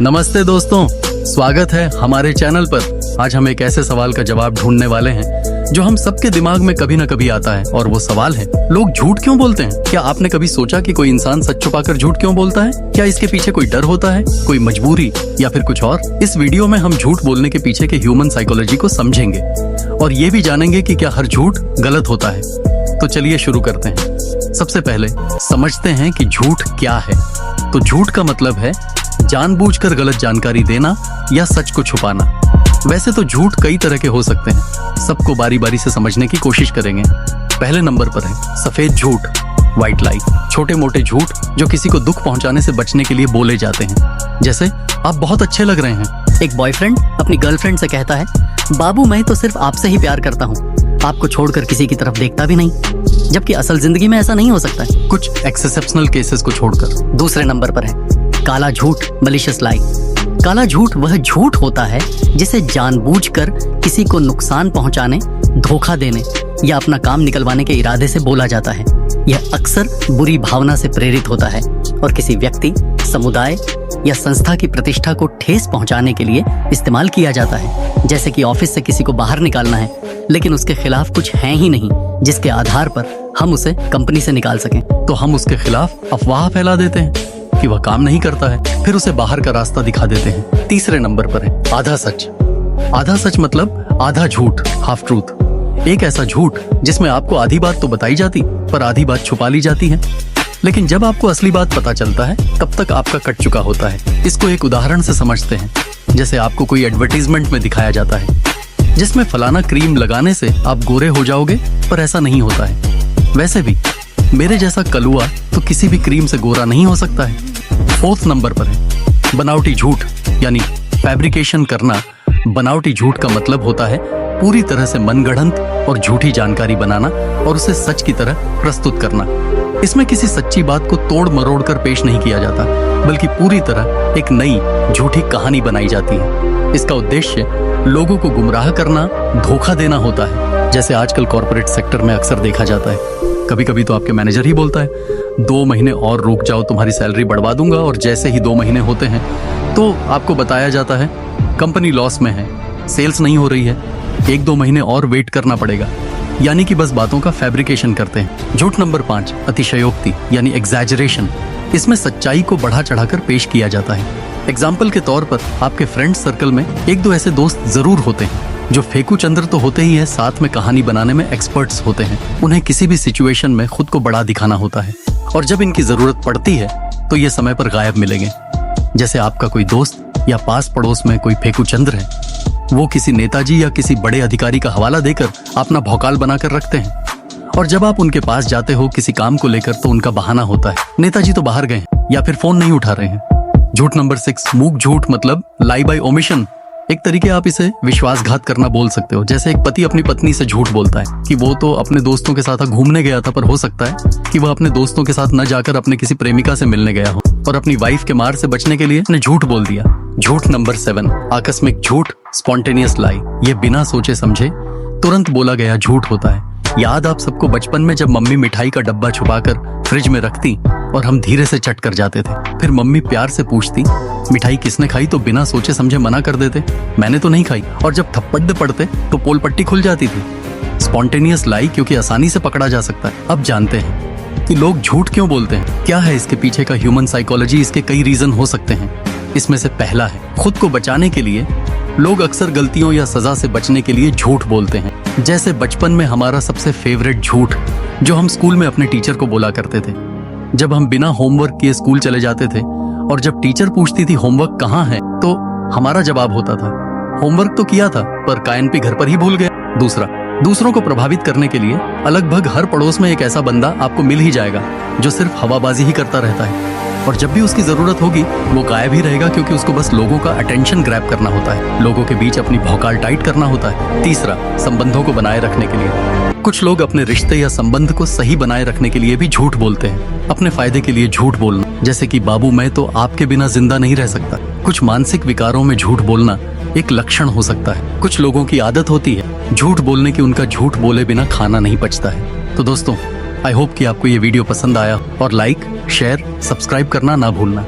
नमस्ते दोस्तों, स्वागत है हमारे चैनल पर। आज हम एक ऐसे सवाल का जवाब ढूंढने वाले हैं जो हम सबके दिमाग में कभी न कभी आता है, और वो सवाल है, लोग झूठ क्यों बोलते हैं? क्या आपने कभी सोचा कि कोई इंसान सच छुपाकर झूठ क्यों बोलता है? क्या इसके पीछे कोई डर होता है, कोई मजबूरी या फिर कुछ और? इस वीडियो में हम झूठ बोलने के पीछे के ह्यूमन साइकोलॉजी को समझेंगे और ये भी जानेंगे कि क्या हर झूठ गलत होता है। तो चलिए शुरू करते हैं। सबसे पहले समझते हैं कि झूठ क्या है। तो झूठ का मतलब है जानबूझकर गलत जानकारी देना या सच को छुपाना। वैसे तो झूठ कई तरह के हो सकते हैं, सबको बारी बारी से समझने की कोशिश करेंगे। पहले नंबर पर है सफेद झूठ, व्हाइट लाई। छोटे मोटे झूठ जो किसी को दुख पहुंचाने से बचने के लिए बोले जाते हैं। जैसे आप बहुत अच्छे लग रहे हैं। एक बॉयफ्रेंड अपनी गर्लफ्रेंड से कहता है, बाबू मैं तो सिर्फ आपसे ही प्यार करता हूँ, आपको छोड़कर किसी की तरफ देखता भी नहीं, जबकि असल जिंदगी में ऐसा नहीं हो सकता है। कुछ एक्सेप्शनल केसेस को छोड़कर। दूसरे नंबर पर है काला झूठ, मलिशियस लाई। काला झूठ वह झूठ होता है जिसे जानबूझकर किसी को नुकसान पहुंचाने, धोखा देने या अपना काम निकलवाने के इरादे से बोला जाता है। यह अक्सर बुरी भावना से प्रेरित होता है और किसी व्यक्ति, समुदाय या संस्था की प्रतिष्ठा को ठेस पहुंचाने के लिए इस्तेमाल किया जाता है। जैसे कि ऑफिस से किसी को बाहर निकालना है, लेकिन उसके खिलाफ कुछ है ही नहीं जिसके आधार पर हम उसे कंपनी से निकाल सकें, तो हम उसके खिलाफ अफवाह फैला देते हैं कि वह काम नहीं करता है, फिर उसे बाहर का रास्ता दिखा देते हैं। तीसरे नंबर पर है आधा सच। आधा सच मतलब आधा झूठ, हाफ ट्रूथ। एक ऐसा झूठ जिसमें आपको आधी बात तो बताई जाती पर आधी बात छुपा ली जाती है, लेकिन जब आपको असली बात पता चलता है तब तक आपका कट चुका होता है। इसको एक उदाहरण से समझते हैं। जैसे आपको कोई एडवर्टीजमेंट में दिखाया जाता है जिसमें फलाना क्रीम लगाने से आप गोरे हो जाओगे, पर ऐसा नहीं होता है। वैसे भी मेरे जैसा कलुआ तो किसी भी क्रीम से गोरा नहीं हो सकता है। फोर्थ नंबर पर है बनावटी झूठ, यानी फैब्रिकेशन करना। बनावटी झूठ का मतलब होता है पूरी तरह से मनगढ़ंत और झूठी जानकारी बनाना और उसे सच की तरह प्रस्तुत करना। इसमें किसी सच्ची बात को तोड़ मरोड़ कर पेश नहीं किया जाता, बल्कि पूरी तरह एक नई झूठी कहानी बनाई जाती है। इसका उद्देश्य लोगों को गुमराह करना, धोखा देना होता है, जैसे आजकल कॉर्पोरेट सेक्टर में अक्सर देखा जाता है। कभी कभी तो आपके मैनेजर ही बोलता है, 2 महीने और रुक जाओ, तुम्हारी सैलरी बढ़वा दूंगा, और जैसे ही 2 महीने होते हैं तो आपको बताया जाता है कंपनी लॉस में है, सेल्स नहीं हो रही है, 1-2 महीने और वेट करना पड़ेगा। यानी कि बस बातों का फैब्रिकेशन करते हैं। झूठ नंबर 5 अतिशयोक्ति, यानी एग्जैजरेशन। इसमें सच्चाई को बढ़ा चढ़ाकर पेश किया जाता है। एग्जाम्पल के तौर पर आपके फ्रेंड सर्कल में 1-2 ऐसे दोस्त जरूर होते हैं जो फेकू चंद्र तो होते ही है, साथ में कहानी बनाने में एक्सपर्ट्स होते हैं। उन्हें किसी भी सिचुएशन में खुद को बड़ा दिखाना होता है, और जब इनकी जरूरत पड़ती है तो ये समय पर गायब मिलेंगे। जैसे आपका कोई दोस्त या पास पड़ोस में कोई फेकू चंद्र है, वो किसी नेताजी या किसी बड़े अधिकारी का हवाला देकर अपना भौकाल बनाकर रखते हैं, और जब आप उनके पास जाते हो किसी काम को लेकर तो उनका बहाना होता है, नेताजी तो बाहर गए हैं या फिर फोन नहीं उठा रहे हैं। झूठ नंबर 6 मूक झूठ मतलब लाई बाय ओमिशन। एक तरीके आप इसे विश्वासघात करना बोल सकते हो। जैसे एक पति अपनी पत्नी से झूठ बोलता है कि वो तो अपने दोस्तों के साथ घूमने गया था, पर हो सकता है कि वह अपने दोस्तों के साथ न जाकर अपने किसी प्रेमिका से मिलने गया हो, और अपनी वाइफ के मार से बचने के लिए उसने झूठ बोल दिया। झूठ नंबर 7 आकस्मिक झूठ, स्पॉन्टेनियस लाई। ये बिना सोचे समझे तुरंत बोला गया झूठ होता है। याद आप सबको बचपन में जब मम्मी मिठाई का डब्बा छुपाकर फ्रिज में रखती और हम धीरे से चट कर जाते थे, फिर मम्मी प्यार से पूछती मिठाई किसने खाई, तो बिना सोचे समझे मना कर देते, मैंने तो नहीं खाई, और जब थप्पड़ पड़ते तो पोल पट्टी खुल जाती थी। स्पॉन्टेनियस लाई क्योंकि आसानी से पकड़ा जा सकता है। अब जानते हैं कि लोग झूठ क्यों बोलते हैं, क्या है इसके पीछे का ह्यूमन साइकोलॉजी। इसके कई रीजन हो सकते हैं। इसमें से पहला है खुद को बचाने के लिए लोग अक्सर गलतियों या सजा से बचने के लिए झूठ बोलते हैं। जैसे बचपन में हमारा सबसे फेवरेट झूठ जो हम स्कूल में अपने टीचर को बोला करते थे, जब हम बिना होमवर्क किए स्कूल चले जाते थे, और जब टीचर पूछती थी होमवर्क कहाँ है, तो हमारा जवाब होता था होमवर्क तो किया था पर कायनपी घर पर ही भूल गया। दूसरा, दूसरों को प्रभावित करने के लिए लगभग हर पड़ोस में एक ऐसा बंदा आपको मिल ही जाएगा जो सिर्फ हवाबाजी ही करता रहता है, और जब भी उसकी जरूरत होगी वो गायब ही रहेगा, क्योंकि उसको बस लोगों का अटेंशन ग्रैब करना होता है, लोगों के बीच अपनी भौकाल टाइट करना होता है। तीसरा, संबंधों को बनाए रखने के लिए। कुछ लोग अपने रिश्ते या संबंध को सही बनाए रखने के लिए भी झूठ बोलते हैं। अपने फायदे के लिए झूठ बोलना, जैसे कि बाबू मैं तो आपके बिना जिंदा नहीं रह सकता। कुछ मानसिक विकारों में झूठ बोलना एक लक्षण हो सकता है। कुछ लोगों की आदत होती है झूठ बोलने की, उनका झूठ बोले बिना खाना नहीं पचता है। तो दोस्तों, आई होप कि आपको ये वीडियो पसंद आया, और लाइक, शेयर, सब्सक्राइब करना ना भूलना।